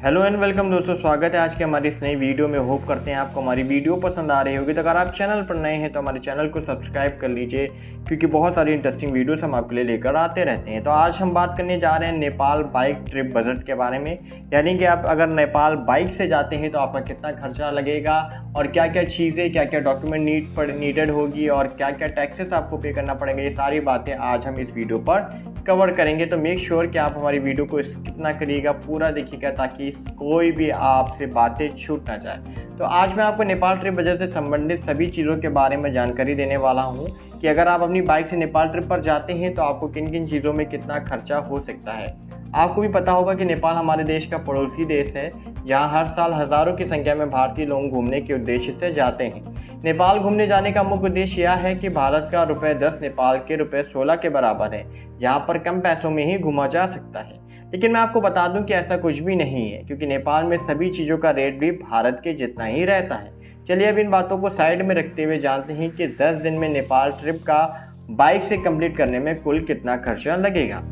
Hello and welcome दोस्तों, स्वागत है आज के हमारी इस नई वीडियो में। होप करते हैं आपको हमारी वीडियो पसंद आ रही होगी। तो अगर आप चैनल पर नए हैं तो हमारे चैनल को सब्सक्राइब कर लीजिए, क्योंकि बहुत सारी इंटरेस्टिंग वीडियोस हम आपके लिए लेकर आते रहते हैं। तो आज हम बात करने जा रहे हैं नेपाल बाइक ट्रिप बजट के बारे में, यानी कि आप अगर नेपाल बाइक से जाते हैं तो आपका कितना खर्चा लगेगा और क्या क्या चीज़ें, क्या क्या डॉक्यूमेंट नीडेड होगी और क्या क्या टैक्सेस आपको पे करना पड़ेगा। ये सारी बातें आज हम इस वीडियो पर कवर करेंगे। तो मेक श्योर कि आप हमारी वीडियो को स्किप ना करिएगा, पूरा देखिएगा ताकि कोई भी आपसे बातें छूट ना जाए। तो आज मैं आपको नेपाल ट्रिप बजट से संबंधित सभी चीज़ों के बारे में जानकारी देने वाला हूं कि अगर आप अपनी बाइक से नेपाल ट्रिप पर जाते हैं तो आपको किन किन चीज़ों में कितना खर्चा हो सकता है। आपको भी पता होगा कि नेपाल हमारे देश का पड़ोसी देश है, जहाँ हर साल हज़ारों की संख्या में भारतीय लोग घूमने के उद्देश्य से जाते हैं। नेपाल घूमने जाने का मुख्य उद्देश्य यह है कि भारत का ₹10 नेपाल के ₹16 के बराबर है, जहाँ पर कम पैसों में ही घूमा जा सकता है। लेकिन मैं आपको बता दूं कि ऐसा कुछ भी नहीं है, क्योंकि नेपाल में सभी चीज़ों का रेट भी भारत के जितना ही रहता है। चलिए अब इन बातों को साइड में रखते हुए जानते हैं कि 10 दिन में नेपाल ट्रिप का बाइक से कंप्लीट करने में कुल कितना खर्चा लगेगा।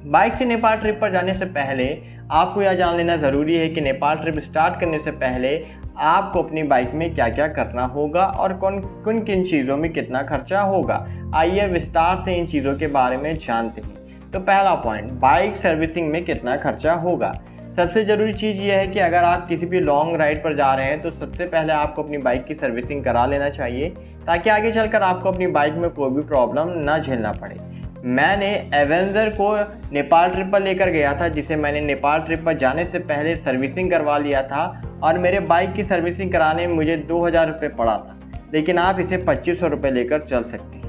बाइक से नेपाल ट्रिप पर जाने से पहले आपको यह जान लेना ज़रूरी है कि नेपाल ट्रिप स्टार्ट करने से पहले आपको अपनी बाइक में क्या क्या करना होगा और किन किन चीज़ों में कितना खर्चा होगा। आइए विस्तार से इन चीज़ों के बारे में जानते हैं। तो पहला पॉइंट, बाइक सर्विसिंग में कितना खर्चा होगा। सबसे ज़रूरी चीज़ यह है कि अगर आप किसी भी लॉन्ग राइड पर जा रहे हैं तो सबसे पहले आपको अपनी बाइक की सर्विसिंग करा लेना चाहिए, ताकि आगे चलकर आपको अपनी बाइक में कोई भी प्रॉब्लम ना झेलना पड़े। मैंने एवेंजर को नेपाल ट्रिप पर लेकर गया था, जिसे मैंने नेपाल ट्रिप पर जाने से पहले सर्विसिंग करवा लिया था और मेरे बाइक की सर्विसिंग कराने में मुझे 2000 रुपये पड़ा था, लेकिन आप इसे 2500 रुपये लेकर चल सकते हैं।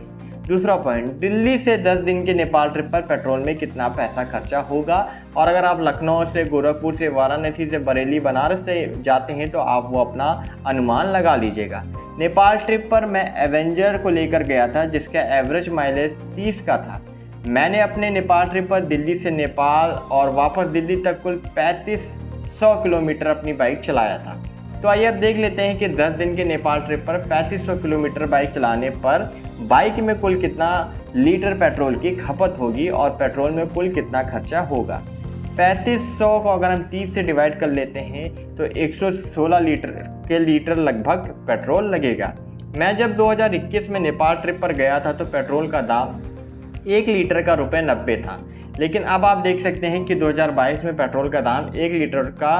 दूसरा पॉइंट, दिल्ली से 10 दिन के नेपाल ट्रिप पर पेट्रोल में कितना पैसा खर्चा होगा। और अगर आप लखनऊ से, गोरखपुर से, वाराणसी से, बरेली, बनारस से जाते हैं तो आप वो अपना अनुमान लगा लीजिएगा। नेपाल ट्रिप पर मैं एवेंजर को लेकर गया था, जिसका एवरेज माइलेज 30 का था। मैंने अपने नेपाल ट्रिप पर दिल्ली से नेपाल और वापस दिल्ली तक कुल 3500 किलोमीटर अपनी बाइक चलाया था। तो आइए अब देख लेते हैं कि 10 दिन के नेपाल ट्रिप पर 3500 किलोमीटर बाइक चलाने पर बाइक में कुल कितना लीटर पेट्रोल की खपत होगी और पेट्रोल में कुल कितना खर्चा होगा। 3500 को अगर हम 30 से डिवाइड कर लेते हैं तो 116 लीटर लगभग पेट्रोल लगेगा। मैं जब 2021 में नेपाल ट्रिप पर गया था तो पेट्रोल का दाम 1 लीटर का ₹90 था, लेकिन अब आप देख सकते हैं कि 2022 में पेट्रोल का दाम 1 लीटर का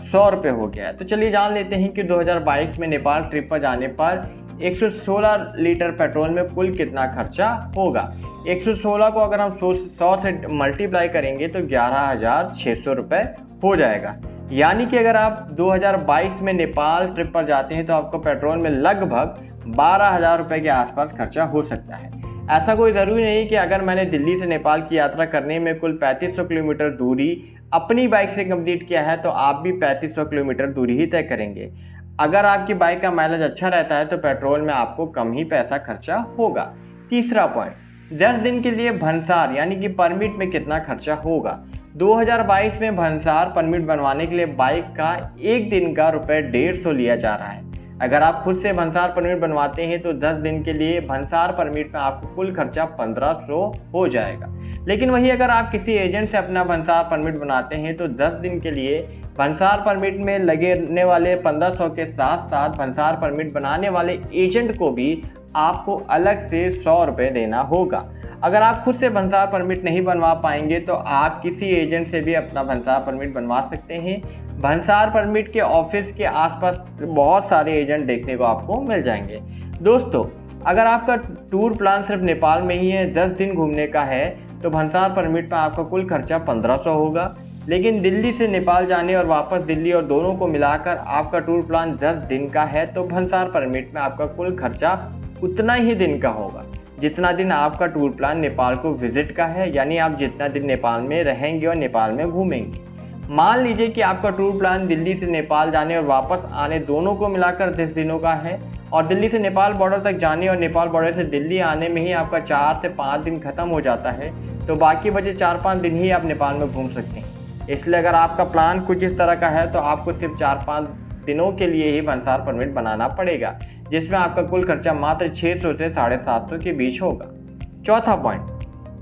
₹100 हो गया है। तो चलिए जान लेते हैं कि 2022 में नेपाल ट्रिप पर जाने पर 116 लीटर पेट्रोल में कुल कितना खर्चा होगा। 116 को अगर हम 100 से मल्टीप्लाई करेंगे तो 11,600 रुपये हो जाएगा। यानी कि अगर आप 2022 में नेपाल ट्रिप पर जाते हैं तो आपको पेट्रोल में लगभग 12,000 रुपये के आसपास खर्चा हो सकता है। ऐसा कोई ज़रूरी नहीं कि अगर मैंने दिल्ली से नेपाल की यात्रा करने में कुल 3500 किलोमीटर दूरी अपनी बाइक से कंप्लीट किया है तो आप भी 3500 किलोमीटर दूरी ही तय करेंगे। अगर आपकी बाइक का माइलेज अच्छा रहता है तो पेट्रोल में आपको कम ही पैसा खर्चा होगा। तीसरा पॉइंट, 10 दिन के लिए भंसार यानी कि परमिट में कितना खर्चा होगा। 2022 में भंसार परमिट बनवाने के लिए बाइक का एक दिन का ₹150 लिया जा रहा है। अगर आप खुद से भंसार परमिट बनवाते हैं तो 10 दिन के लिए भंसार परमिट में आपको कुल खर्चा 1500 हो जाएगा। लेकिन वही अगर आप किसी एजेंट से अपना भंसार परमिट बनाते हैं तो 10 दिन के लिए भंसार परमिट में लगने वाले 1500 के साथ साथ भंसार परमिट बनाने वाले एजेंट को भी आपको अलग से 100 रुपये देना होगा। अगर आप खुद से भंसार परमिट नहीं बनवा पाएंगे तो आप किसी एजेंट से भी अपना भंसार परमिट बनवा सकते हैं। भंसार परमिट के ऑफिस के आसपास बहुत सारे एजेंट देखने को आपको मिल जाएंगे। दोस्तों, अगर आपका टूर प्लान सिर्फ नेपाल में ही है, 10 दिन घूमने का है, तो भंसार परमिट में आपका कुल खर्चा 1500 होगा। लेकिन दिल्ली से नेपाल जाने और वापस दिल्ली और दोनों को मिलाकर आपका टूर प्लान 10 दिन का है तो भंसार परमिट में आपका कुल खर्चा उतना ही दिन का होगा जितना दिन आपका टूर प्लान नेपाल को विजिट का है, यानी आप जितना दिन नेपाल में रहेंगे और नेपाल में घूमेंगे। मान लीजिए कि आपका टूर प्लान दिल्ली से नेपाल जाने और वापस आने दोनों को मिलाकर 10 दिनों का है और दिल्ली से नेपाल बॉर्डर तक जाने और नेपाल बॉर्डर से दिल्ली आने में ही आपका 4 से 5 दिन खत्म हो जाता है, तो बाकी बचे 4-5 दिन ही आप नेपाल में घूम सकते हैं। इसलिए अगर आपका प्लान कुछ इस तरह का है तो आपको सिर्फ 4-5 दिनों के लिए ही भंसार परमिट बनाना पड़ेगा, जिसमें आपका कुल खर्चा मात्र 600 से 750 के बीच होगा। चौथा पॉइंट,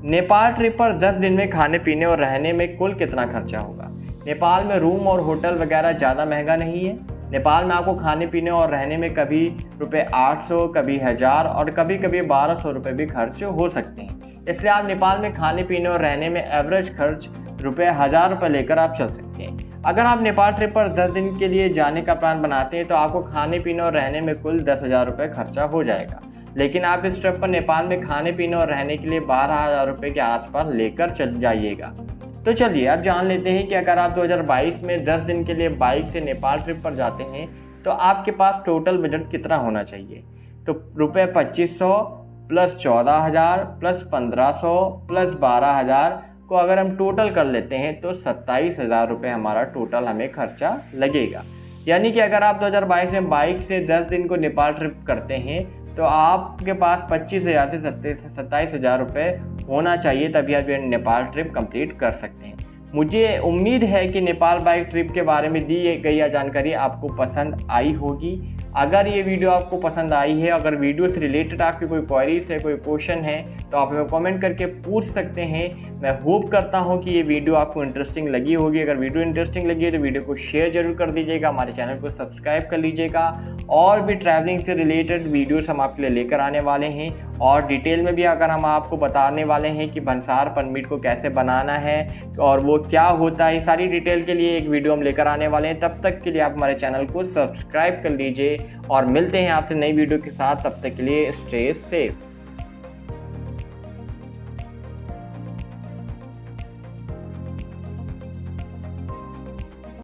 नेपाल ट्रिप पर 10 दिन में खाने पीने और रहने में कुल कितना खर्चा होगा। नेपाल में रूम और होटल वगैरह ज़्यादा महंगा नहीं है। नेपाल में आपको खाने पीने और रहने में कभी रुपये 800, कभी 1000 और कभी कभी 1200 रुपये भी खर्च हो सकते हैं। इसलिए आप नेपाल में खाने पीने और रहने में एवरेज खर्च रुपये 1000 रुपये लेकर आप चल सकते हैं। अगर आप नेपाल ट्रिप पर 10 दिन के लिए जाने का प्लान बनाते हैं तो आपको खाने पीने और रहने में कुल 10,000 रुपये खर्चा हो जाएगा। लेकिन आप इस ट्रिप पर नेपाल में खाने पीने और रहने के लिए 12,000 रुपये के आसपास लेकर चल जाइएगा। तो चलिए अब जान लेते हैं कि अगर आप 2022 में 10 दिन के लिए बाइक से नेपाल ट्रिप पर जाते हैं तो आपके पास टोटल बजट कितना होना चाहिए। तो रुपये 2500 प्लस 14,000 प्लस 1500 प्लस 12,000 को अगर हम टोटल कर लेते हैं तो 27,000 रुपये हमारा टोटल हमें खर्चा लगेगा। यानी कि अगर आप 2022 में बाइक से 10 दिन को नेपाल ट्रिप करते हैं तो आपके पास 25,000 से 27,000 रुपये होना चाहिए, तभी आप ये नेपाल ट्रिप कंप्लीट कर सकते हैं। मुझे उम्मीद है कि नेपाल बाइक ट्रिप के बारे में दी गई यह जानकारी आपको पसंद आई होगी। अगर ये वीडियो आपको पसंद आई है, अगर वीडियो से रिलेटेड आपकी कोई क्वेरीज है, कोई क्वेश्चन है तो आप हमें कमेंट करके पूछ सकते हैं। मैं होप करता हूँ कि ये वीडियो आपको इंटरेस्टिंग लगी होगी। अगर वीडियो इंटरेस्टिंग लगी है तो वीडियो को शेयर जरूर कर दीजिएगा, हमारे चैनल को सब्सक्राइब कर लीजिएगा। और भी ट्रैवलिंग से रिलेटेड वीडियोस हम आपके लिए लेकर आने वाले हैं और डिटेल में भी अगर हम आपको बताने वाले हैं कि भंसार परमिट को कैसे बनाना है और वो क्या होता है, सारी डिटेल के लिए एक वीडियो हम लेकर आने वाले हैं। तब तक के लिए आप हमारे चैनल को सब्सक्राइब कर लीजिए और मिलते हैं आपसे नई वीडियो के साथ। तब तक के लिए स्टे सेफ।